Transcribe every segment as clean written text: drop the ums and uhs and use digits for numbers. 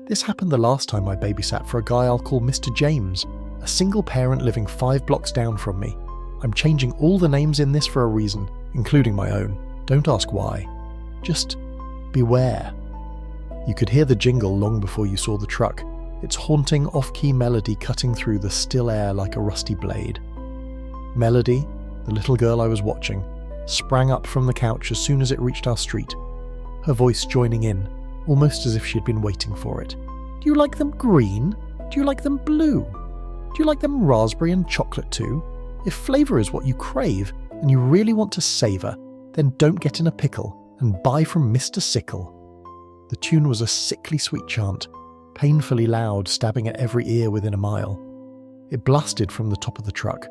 This happened the last time I babysat for a guy I'll call Mr. James, a single parent living 5 blocks down from me. I'm changing all the names in this for a reason, including my own. Don't ask why. Just beware. You could hear the jingle long before you saw the truck, its haunting off-key melody cutting through the still air like a rusty blade. Melody, the little girl I was watching, sprang up from the couch as soon as it reached our street, her voice joining in, almost as if she'd been waiting for it. Do you like them green? Do you like them blue? Do you like them raspberry and chocolate too? If flavour is what you crave and you really want to savour, then don't get in a pickle and buy from Mister Sicles. The tune was a sickly sweet chant, painfully loud, stabbing at every ear within a mile. It blasted from the top of the truck,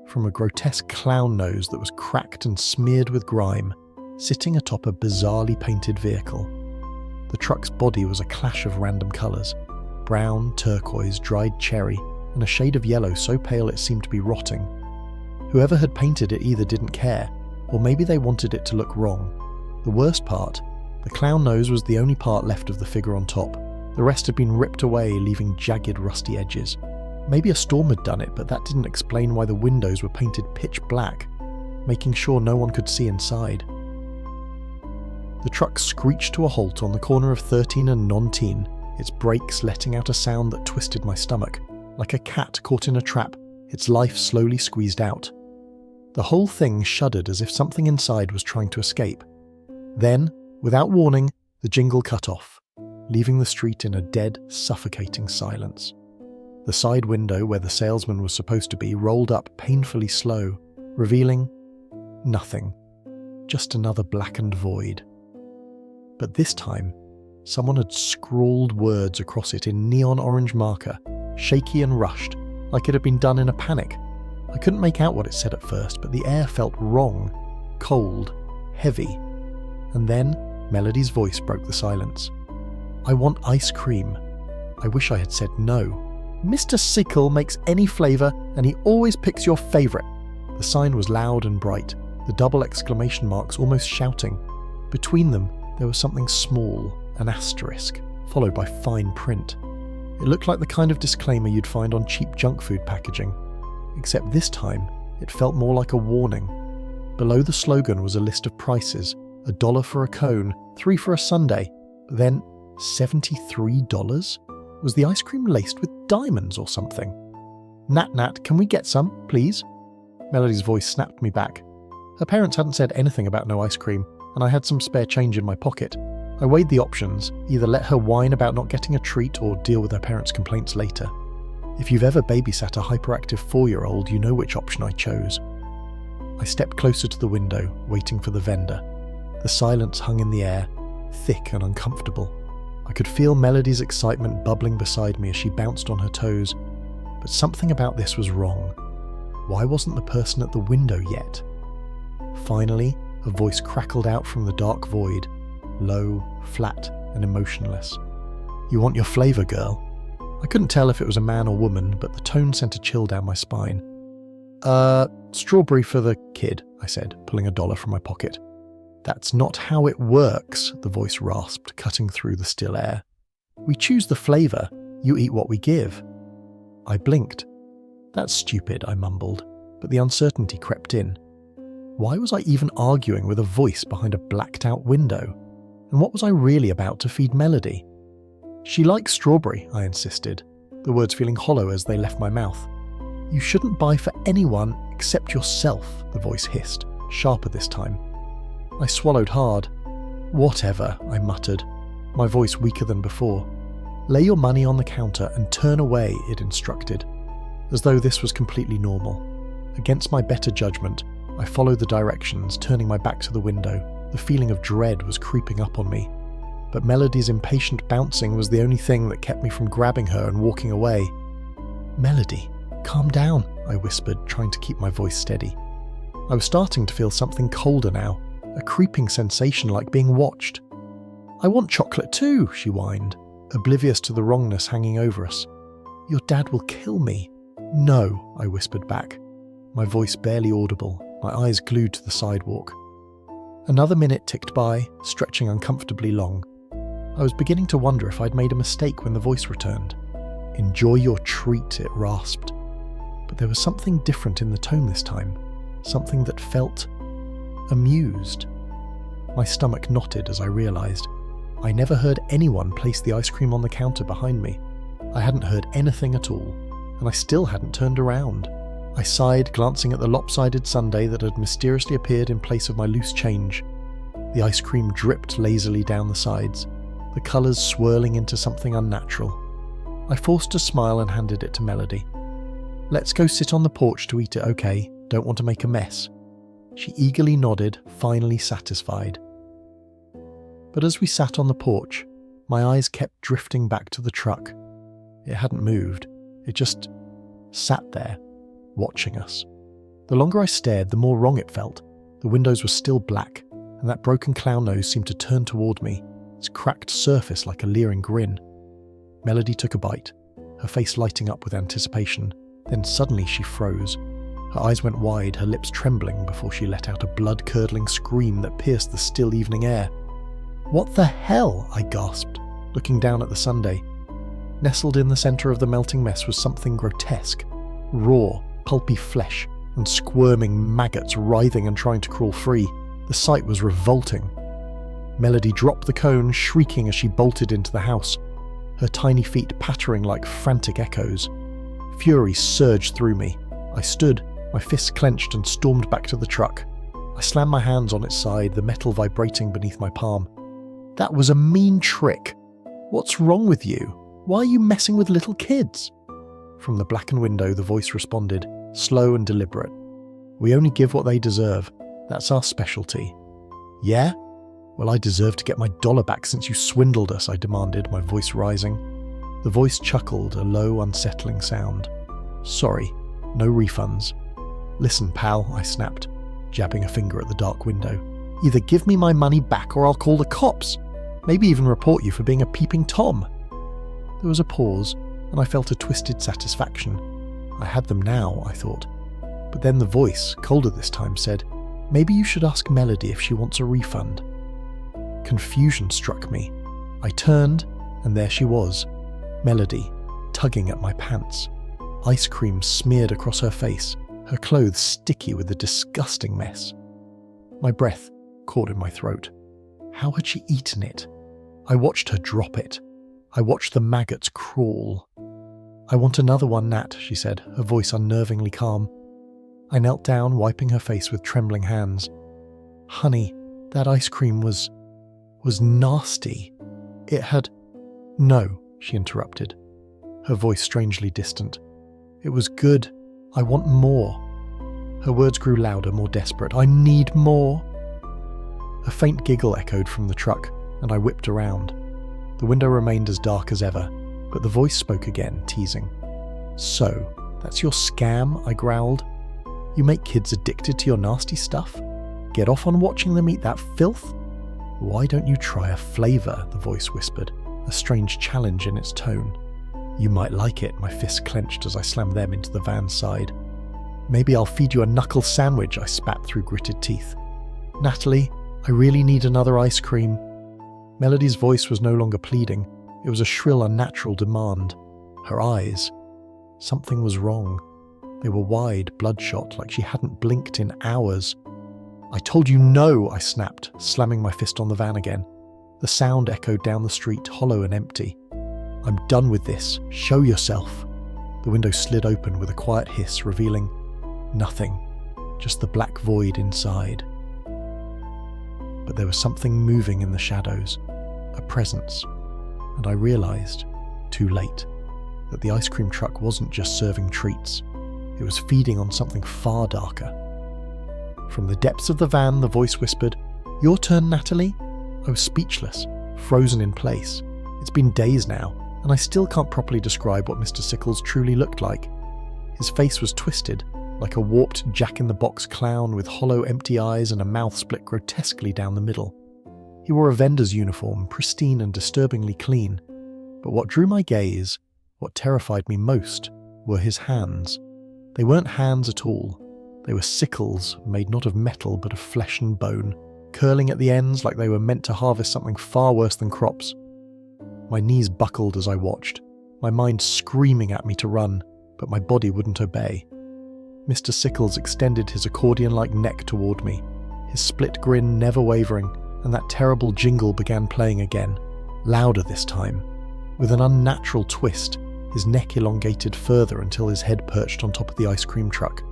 from a grotesque clown nose that was cracked and smeared with grime, sitting atop a bizarrely painted vehicle. The truck's body was a clash of random colours: brown, turquoise, dried cherry, and a shade of yellow so pale it seemed to be rotting. Whoever had painted it either didn't care, or maybe they wanted it to look wrong. The worst part, the clown nose was the only part left of the figure on top. The rest had been ripped away, leaving jagged, rusty edges. Maybe a storm had done it, but that didn't explain why the windows were painted pitch black, making sure no one could see inside. The truck screeched to a halt on the corner of 13 and Non-Teen, its brakes letting out a sound that twisted my stomach, like a cat caught in a trap, its life slowly squeezed out. The whole thing shuddered as if something inside was trying to escape. Then, without warning, the jingle cut off, leaving the street in a dead, suffocating silence. The side window where the salesman was supposed to be rolled up painfully slow, revealing nothing, just another blackened void. But this time, someone had scrawled words across it in neon orange marker, shaky and rushed, like it had been done in a panic. I couldn't make out what it said at first, but the air felt wrong, cold, heavy. And then, Melody's voice broke the silence. I want ice cream. I wish I had said no. Mister Sicles makes any flavour, and he always picks your favourite. The sign was loud and bright, the double exclamation marks almost shouting. Between them, there was something small, an asterisk, followed by fine print. It looked like the kind of disclaimer you'd find on cheap junk food packaging, except this time it felt more like a warning. Below the slogan was a list of prices: $1 for a cone, $3 for a sundae, but then $73? Was the ice cream laced with diamonds or something? Nat, can we get some, please? Melody's voice snapped me back. Her parents hadn't said anything about no ice cream, and I had some spare change in my pocket. I weighed the options, either let her whine about not getting a treat or deal with her parents' complaints later. If you've ever babysat a hyperactive 4-year-old, you know which option I chose. I stepped closer to the window, waiting for the vendor. The silence hung in the air, thick and uncomfortable. I could feel Melody's excitement bubbling beside me as she bounced on her toes, but something about this was wrong. Why wasn't the person at the window yet? Finally, a voice crackled out from the dark void, low, flat, and emotionless. You want your flavour, girl? I couldn't tell if it was a man or woman, but the tone sent a chill down my spine. Strawberry for the kid, I said, pulling $1 from my pocket. That's not how it works, the voice rasped, cutting through the still air. We choose the flavour, you eat what we give. I blinked. That's stupid, I mumbled, but the uncertainty crept in. Why was I even arguing with a voice behind a blacked-out window? And what was I really about to feed Melody? She likes strawberry, I insisted, the words feeling hollow as they left my mouth. You shouldn't buy for anyone except yourself, the voice hissed, sharper this time. I swallowed hard. Whatever, I muttered, my voice weaker than before. Lay your money on the counter and turn away, it instructed, as though this was completely normal. Against my better judgment, I followed the directions, turning my back to the window. The feeling of dread was creeping up on me. But Melody's impatient bouncing was the only thing that kept me from grabbing her and walking away. Melody, calm down, I whispered, trying to keep my voice steady. I was starting to feel something colder now, a creeping sensation like being watched. I want chocolate too, she whined, oblivious to the wrongness hanging over us. Your dad will kill me. No, I whispered back, my voice barely audible, my eyes glued to the sidewalk. Another minute ticked by, stretching uncomfortably long. I was beginning to wonder if I'd made a mistake when the voice returned. "Enjoy your treat," it rasped. But there was something different in the tone this time, something that felt amused. My stomach knotted as I realised. I never heard anyone place the ice cream on the counter behind me. I hadn't heard anything at all, and I still hadn't turned around. I sighed, glancing at the lopsided sundae that had mysteriously appeared in place of my loose change. The ice cream dripped lazily down the sides, the colours swirling into something unnatural. I forced a smile and handed it to Melody. "Let's go sit on the porch to eat it, okay? Don't want to make a mess." She eagerly nodded, finally satisfied. But as we sat on the porch, my eyes kept drifting back to the truck. It hadn't moved. It just sat there, watching us. The longer I stared, the more wrong it felt. The windows were still black, and that broken clown nose seemed to turn toward me, its cracked surface like a leering grin. Melody took a bite, her face lighting up with anticipation. Then suddenly she froze. Her eyes went wide, her lips trembling before she let out a blood-curdling scream that pierced the still evening air. "What the hell?" I gasped, looking down at the sundae. Nestled in the centre of the melting mess was something grotesque. Raw, pulpy flesh, and squirming maggots writhing and trying to crawl free. The sight was revolting. Melody dropped the cone, shrieking as she bolted into the house, her tiny feet pattering like frantic echoes. Fury surged through me. I stood, my fists clenched, and stormed back to the truck. I slammed my hands on its side, the metal vibrating beneath my palm. "That was a mean trick. What's wrong with you? Why are you messing with little kids?" From the blackened window, the voice responded, slow and deliberate. "We only give what they deserve. That's our specialty." "Yeah? Well, I deserve to get my dollar back since you swindled us," I demanded, my voice rising. The voice chuckled, a low, unsettling sound. "Sorry, no refunds." "Listen, pal," I snapped, jabbing a finger at the dark window. "Either give me my money back or I'll call the cops. Maybe even report you for being a peeping Tom." There was a pause, and I felt a twisted satisfaction. I had them now, I thought. But then the voice, colder this time, said, "Maybe you should ask Melody if she wants a refund." Confusion struck me. I turned, and there she was, Melody, tugging at my pants. Ice cream smeared across her face, her clothes sticky with the disgusting mess. My breath caught in my throat. How had she eaten it? I watched her drop it. I watched the maggots crawl. "I want another one, Nat," she said, her voice unnervingly calm. I knelt down, wiping her face with trembling hands. "Honey, that ice cream was nasty. It had—" "No," she interrupted, her voice strangely distant. "It was good. I want more." Her words grew louder, more desperate. "I need more." A faint giggle echoed from the truck, and I whipped around. The window remained as dark as ever, but the voice spoke again, teasing. "So, that's your scam?" I growled. "You make kids addicted to your nasty stuff? Get off on watching them eat that filth? Why don't you try a flavour?" the voice whispered, a strange challenge in its tone. "You might like it," my fists clenched as I slammed them into the van's side. "Maybe I'll feed you a knuckle sandwich," I spat through gritted teeth. "Natalie, I really need another ice cream." Melody's voice was no longer pleading. It was a shrill, unnatural demand. Her eyes. Something was wrong. They were wide, bloodshot, like she hadn't blinked in hours. "I told you no," I snapped, slamming my fist on the van again. The sound echoed down the street, hollow and empty. "I'm done with this. Show yourself." The window slid open with a quiet hiss, revealing nothing, just the black void inside. But there was something moving in the shadows, a presence, and I realised, too late, that the ice cream truck wasn't just serving treats. It was feeding on something far darker. From the depths of the van, the voice whispered, "Your turn, Natalie." I was speechless, frozen in place. It's been days now, and I still can't properly describe what Mr. Sicles truly looked like. His face was twisted, like a warped jack-in-the-box clown with hollow, empty eyes and a mouth split grotesquely down the middle. He wore a vendor's uniform, pristine and disturbingly clean. But what drew my gaze, what terrified me most, were his hands. They weren't hands at all. They were sickles, made not of metal but of flesh and bone, curling at the ends like they were meant to harvest something far worse than crops. My knees buckled as I watched, my mind screaming at me to run, but my body wouldn't obey. Mr. Sicles extended his accordion-like neck toward me, his split grin never wavering, and that terrible jingle began playing again, louder this time. With an unnatural twist, his neck elongated further until his head perched on top of the ice cream truck.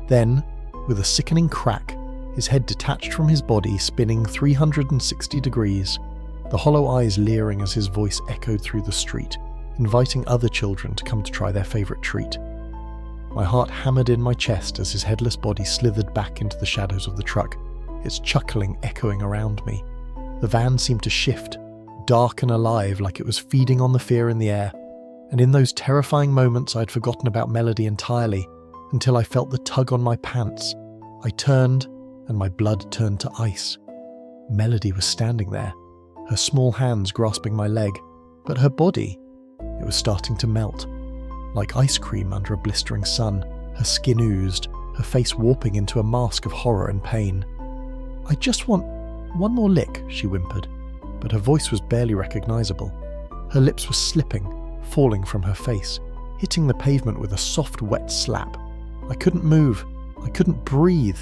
Then, with a sickening crack, his head detached from his body, spinning 360 degrees, the hollow eyes leering as his voice echoed through the street, inviting other children to come to try their favourite treat. My heart hammered in my chest as his headless body slithered back into the shadows of the truck, its chuckling echoing around me. The van seemed to shift, dark and alive, like it was feeding on the fear in the air, and in those terrifying moments I'd forgotten about Melody entirely, until I felt the tug on my pants. I turned, and my blood turned to ice. Melody was standing there, her small hands grasping my leg, but her body, it was starting to melt. Like ice cream under a blistering sun, her skin oozed, her face warping into a mask of horror and pain. "I just want one more lick," she whimpered, but her voice was barely recognizable. Her lips were slipping, falling from her face, hitting the pavement with a soft, wet slap. I couldn't move. I couldn't breathe.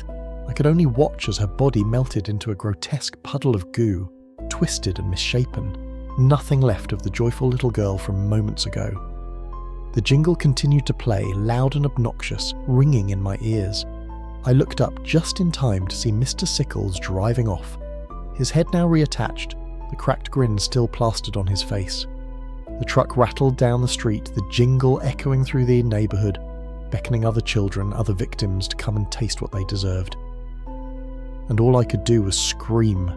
I could only watch as her body melted into a grotesque puddle of goo, twisted and misshapen. Nothing left of the joyful little girl from moments ago. The jingle continued to play, loud and obnoxious, ringing in my ears. I looked up just in time to see Mr. Sicles driving off. His head now reattached, the cracked grin still plastered on his face. The truck rattled down the street, the jingle echoing through the neighbourhood, beckoning other children, other victims to come and taste what they deserved. And all I could do was scream.